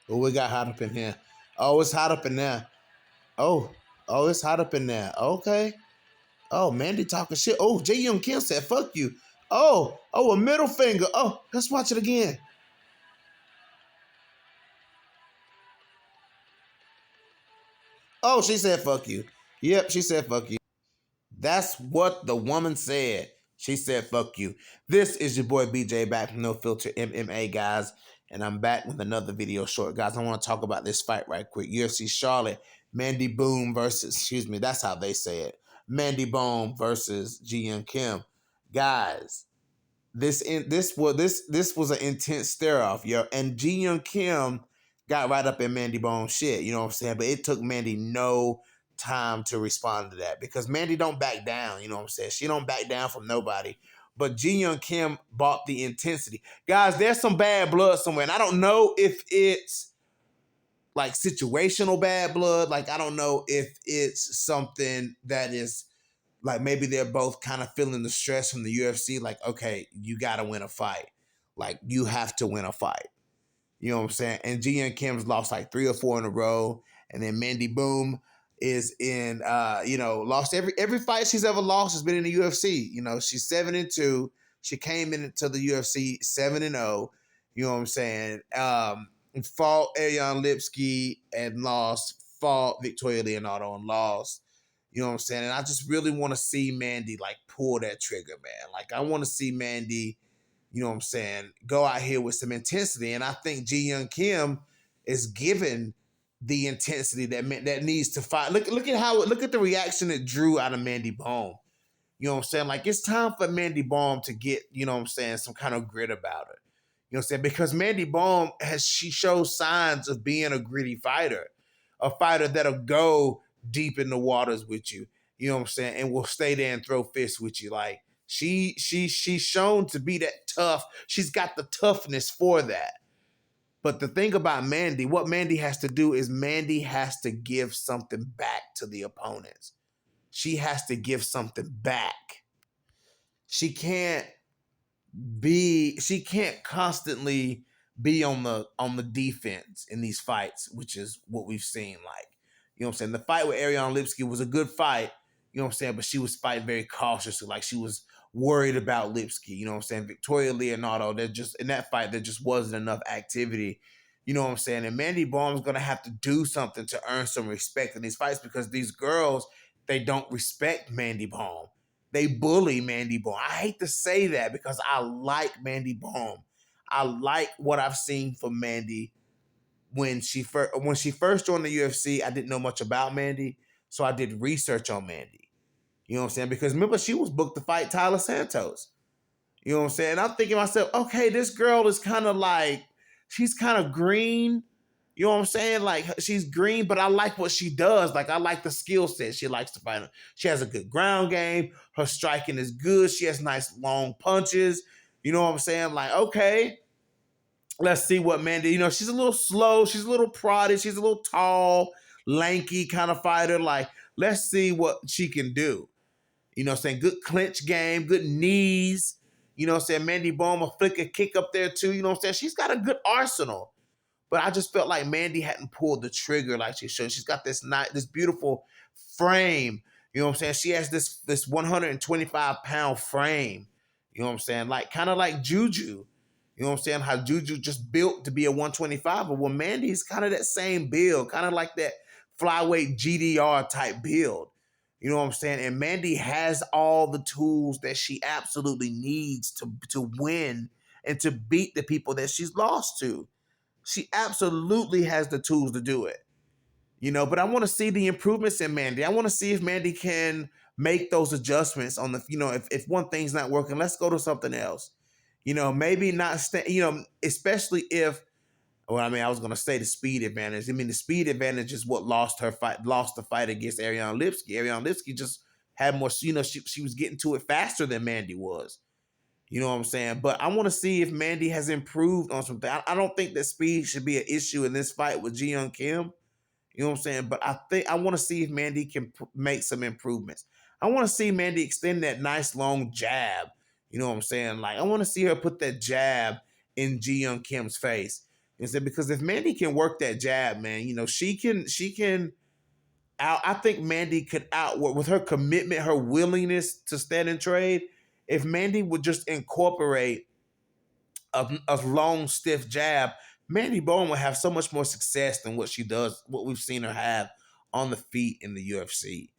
Oh, we got hot up in here. Oh, it's hot up in there. Oh, oh, it's hot up in there. Okay. Oh, Mandy talking shit. Oh, Yeon Kim said, fuck you. Oh, a middle finger. Oh, let's watch it again. Oh, she said, fuck you. Yep, she said, fuck you. That's what the woman said. She said, fuck you. This is your boy BJ back from No Filter MMA, guys. And I'm back with another video short, guys. I want to talk about this fight right quick. UFC Charlotte, Mandy Bohm versus, excuse me, that's how they say it. Mandy Bohm versus Yeon Kim. Guys, this was an intense stare off, yo. And Yeon Kim got right up in Mandy Bone's shit, you know what I'm saying? But it took Mandy no time to respond to that because Mandy don't back down, you know what I'm saying? She don't back down from nobody. But Yeon Kim bought the intensity. Guys, there's some bad blood somewhere. And I don't know if it's like situational bad blood. Like, I don't know if it's something that is like maybe they're both kind of feeling the stress from the UFC. Like, okay, you got to win a fight. Like, you have to win a fight. You know what I'm saying? And Yeon Kim's lost like 3 or 4 in a row. And then Mandy Bohm is in, lost every fight she's ever lost has been in the UFC. You know, she's 7-2. She came into the UFC 7-0. You know what I'm saying? Fought Yeon Lipsky and lost. Fought Victoria Leonardo and lost. You know what I'm saying? And I just really want to see Mandy like pull that trigger, man. Like I want to see Mandy, you know what I'm saying, go out here with some intensity. And I think Yeon Kim is given the intensity that needs to fight. Look at the reaction it drew out of Mandy Bohm. You know what I'm saying? Like it's time for Mandy Bohm to get, you know what I'm saying, some kind of grit about her. You know what I'm saying? Because Mandy Bohm she shows signs of being a gritty fighter, a fighter that'll go deep in the waters with you. You know what I'm saying? And will stay there and throw fists with you. Like she's shown to be that tough. She's got the toughness for that. But the thing about Mandy, what Mandy has to do is Mandy has to give something back to the opponents. She has to give something back. She can't she can't constantly be on the defense in these fights, which is what we've seen. Like, you know what I'm saying? The fight with Yeon Lipsky was a good fight, you know what I'm saying, but she was fighting very cautiously, like she was worried about Lipsky, you know what I'm saying? Victoria Leonardo, in that fight, there just wasn't enough activity, you know what I'm saying? And Mandy Bohm's gonna have to do something to earn some respect in these fights because these girls, they don't respect Mandy Bohm. They bully Mandy Bohm. I hate to say that because I like Mandy Bohm. I like what I've seen from Mandy when she first joined the UFC. I didn't know much about Mandy, so I did research on Mandy. You know what I'm saying? Because remember, she was booked to fight Tyler Santos. You know what I'm saying? And I'm thinking to myself, okay, this girl is kind of like, she's kind of green. You know what I'm saying? Like she's green, but I like what she does. Like I like the skill set. She likes to fight. She has a good ground game. Her striking is good. She has nice long punches. You know what I'm saying? Like, okay, let's see what Mandy, you know, she's a little slow. She's a little prodded. She's a little tall, lanky kind of fighter. Like, let's see what she can do. You know what I'm saying? Good clinch game, good knees. You know what I'm saying? Mandy Bohm will flick a kick up there too. You know what I'm saying? She's got a good arsenal. But I just felt like Mandy hadn't pulled the trigger like she should. She's got this beautiful frame. You know what I'm saying? She has this 125-pound frame. You know what I'm saying? Like kind of like Juju. You know what I'm saying? How Juju just built to be a 125, but well, Mandy's kind of that same build, kind of like that flyweight GDR type build. You know what I'm saying? And Mandy has all the tools that she absolutely needs to win and to beat the people that she's lost to. She absolutely has the tools to do it. You know, but I want to see the improvements in Mandy. I want to see if Mandy can make those adjustments on the, you know, if one thing's not working, let's go to something else. You know, maybe not, you know, especially if, well, I mean, I was going to say the speed advantage. I mean, the speed advantage is what lost the fight against Yeon Lipsky. Yeon Lipsky just had more, you know, she was getting to it faster than Mandy was. You know what I'm saying? But I want to see if Mandy has improved on something. I don't think that speed should be an issue in this fight with Yeon Kim. You know what I'm saying? But I want to see if Mandy can make some improvements. I want to see Mandy extend that nice long jab. You know what I'm saying? Like I want to see her put that jab in Yeon Kim's face. And said because if Mandy can work that jab, man, she can out. I think Mandy could outwork with her commitment, her willingness to stand and trade. If Mandy would just incorporate a long, stiff jab, Mandy Bohm would have so much more success than what she does, what we've seen her have on the feet in the UFC.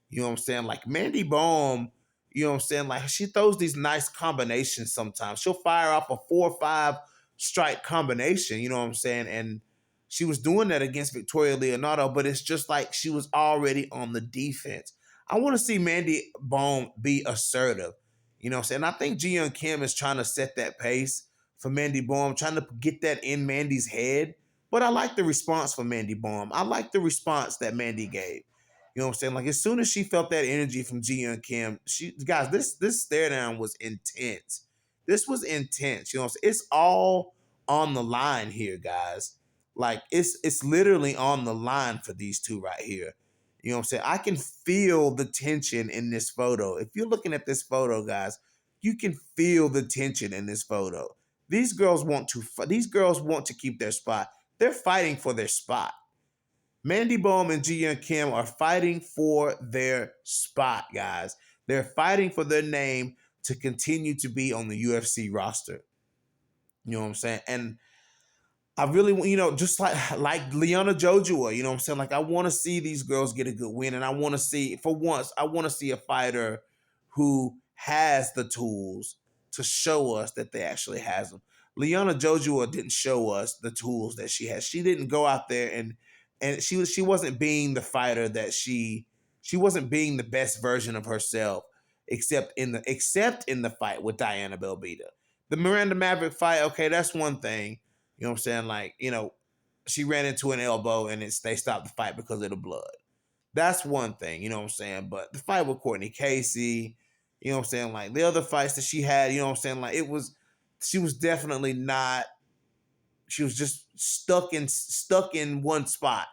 You know what I'm saying? Like Mandy Bohm, you know what I'm saying? Like she throws these nice combinations sometimes. She'll fire off a 4 or 5 strike combination, you know what I'm saying? And she was doing that against Victoria Leonardo, but it's just like she was already on the defense. I want to see Mandy Bohm be assertive. You know what I'm saying? I think Yeon Kim is trying to set that pace for Mandy Bohm, trying to get that in Mandy's head. But I like the response for Mandy Bohm. I like the response that Mandy gave. You know what I'm saying? Like as soon as she felt that energy from Yeon Kim, she guys, this stare down was intense. This was intense. You know what I'm saying? It's all on the line here, guys. Like it's literally on the line for these two right here. You know what I'm saying? I can feel the tension in this photo. If you're looking at this photo, guys, you can feel the tension in this photo. These girls want to keep their spot. They're fighting for their spot. Mandy Bohm and Yeon Kim are fighting for their spot, guys. They're fighting for their name to continue to be on the UFC roster. You know what I'm saying? And I really, just like Liana Jojua, you know what I'm saying? Like I want to see these girls get a good win, and I want to see, for once, I want to see a fighter who has the tools to show us that they actually has them. Liana Jojua didn't show us the tools that she has. She didn't go out there and she wasn't being the fighter that she wasn't being the best version of herself except in the fight with Diana Belbita. The Miranda Maverick fight, okay, that's one thing. You know what I'm saying? Like, she ran into an elbow and they stopped the fight because of the blood. That's one thing, you know what I'm saying? But the fight with Courtney Casey, you know what I'm saying? Like the other fights that she had, you know what I'm saying? Like she was definitely not, she was just stuck in one spot.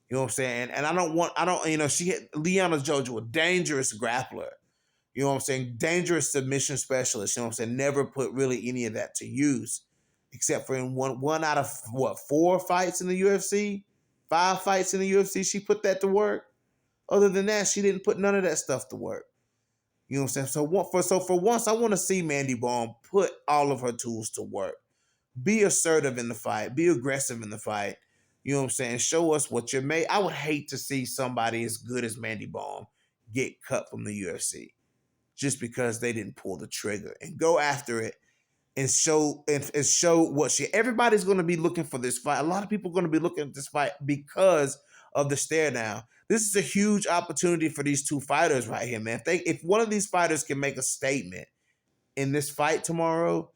You know what I'm saying? And she hit Liana Jojo, a dangerous grappler. You know what I'm saying? Dangerous submission specialist. You know what I'm saying? Never put really any of that to use, except for in one out of what 4 fights in the UFC, 5 fights in the UFC. She put that to work. Other than that, she didn't put none of that stuff to work. You know what I'm saying? So for once, I want to see Mandy Bohm put all of her tools to work. Be assertive in the fight. Be aggressive in the fight. You know what I'm saying? Show us what you're made. I would hate to see somebody as good as Mandy Bohm get cut from the UFC just because they didn't pull the trigger and go after it and show what she. Everybody's going to be looking for this fight. A lot of people are going to be looking at this fight because of the stare down. This is a huge opportunity for these two fighters right here, man. If one of these fighters can make a statement in this fight tomorrow,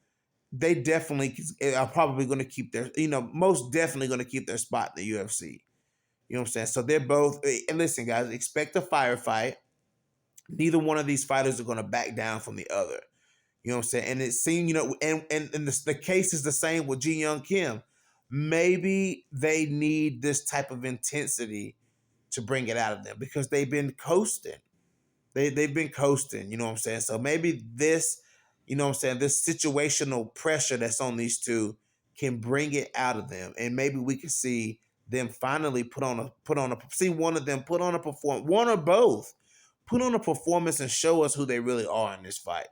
they definitely are probably going to keep their, most definitely going to keep their spot in the UFC. You know what I'm saying? So they're both, and listen, guys, expect a firefight. Neither one of these fighters are going to back down from the other. You know what I'm saying? And it seemed, and the case is the same with Ji Young Kim. Maybe they need this type of intensity to bring it out of them because they've been coasting. They've been coasting, you know what I'm saying? So maybe this, you know what I'm saying, this situational pressure that's on these two can bring it out of them. And maybe we can see them finally see one of them put on a performance, one or both, put on a performance and show us who they really are in this fight.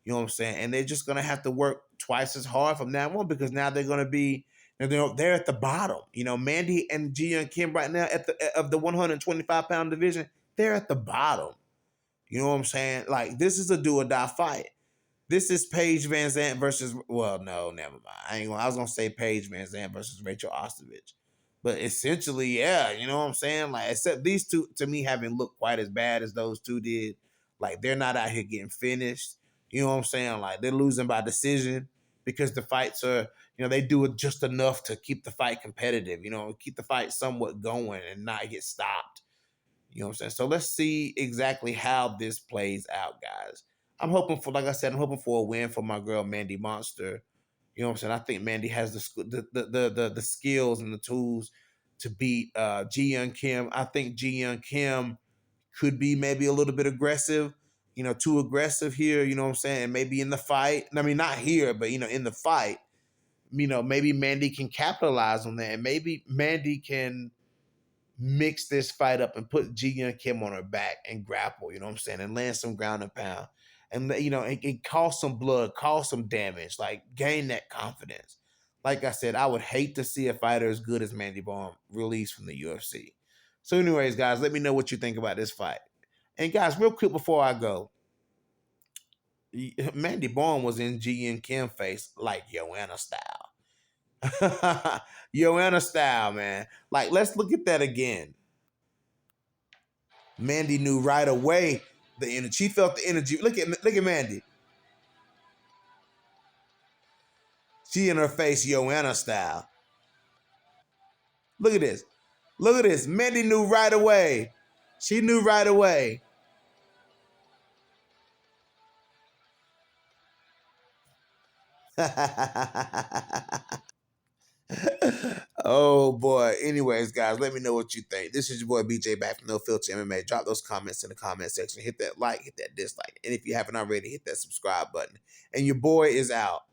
You know what I'm saying? And they're just gonna have to work twice as hard from now on because now they're gonna be they're at the bottom. Mandy and Ji Young Kim right now of the 125-pound division, they're at the bottom. You know what I'm saying? Like, this is a do or die fight. This is Paige Van Zandt versus, well, no, never mind. I was going to say Paige Van Zandt versus Rachel Ostovich. But essentially, yeah, you know what I'm saying? Like, except these two, to me, haven't looked quite as bad as those two did. Like, they're not out here getting finished. You know what I'm saying? Like, they're losing by decision because the fights are, they do it just enough to keep the fight competitive, keep the fight somewhat going and not get stopped. You know what I'm saying? So let's see exactly how this plays out, guys. Like I said, I'm hoping for a win for my girl Mandy Monster. You know what I'm saying? I think Mandy has the skills and the tools to beat Ji Young Kim. I think Ji Young Kim could be maybe a little bit aggressive, too aggressive here. You know what I'm saying? And maybe in the fight. I mean, not here, but in the fight. maybe Mandy can capitalize on that, and maybe Mandy can mix this fight up and put Ji Young Kim on her back and grapple, you know what I'm saying, and land some ground and pound. And it cost some blood, cause some damage, like gain that confidence. Like I said, I would hate to see a fighter as good as Mandy Bohm released from the UFC. So, anyways, guys, let me know what you think about this fight. And guys, real quick before I go, Mandy Bohm was in Ji Young Kim face like Joanna style. Joanna style, man. Like, let's look at that again. Mandy knew right away the energy. She felt the energy. Look at Mandy. She in her face, Joanna style. Look at this. Look at this. Mandy knew right away. She knew right away. Oh boy. Anyways, guys, let me know what you think. This is your boy BJ back from No Filter MMA. Drop those comments in the comment section. Hit that like, hit that dislike. And if you haven't already, hit that subscribe button. And your boy is out.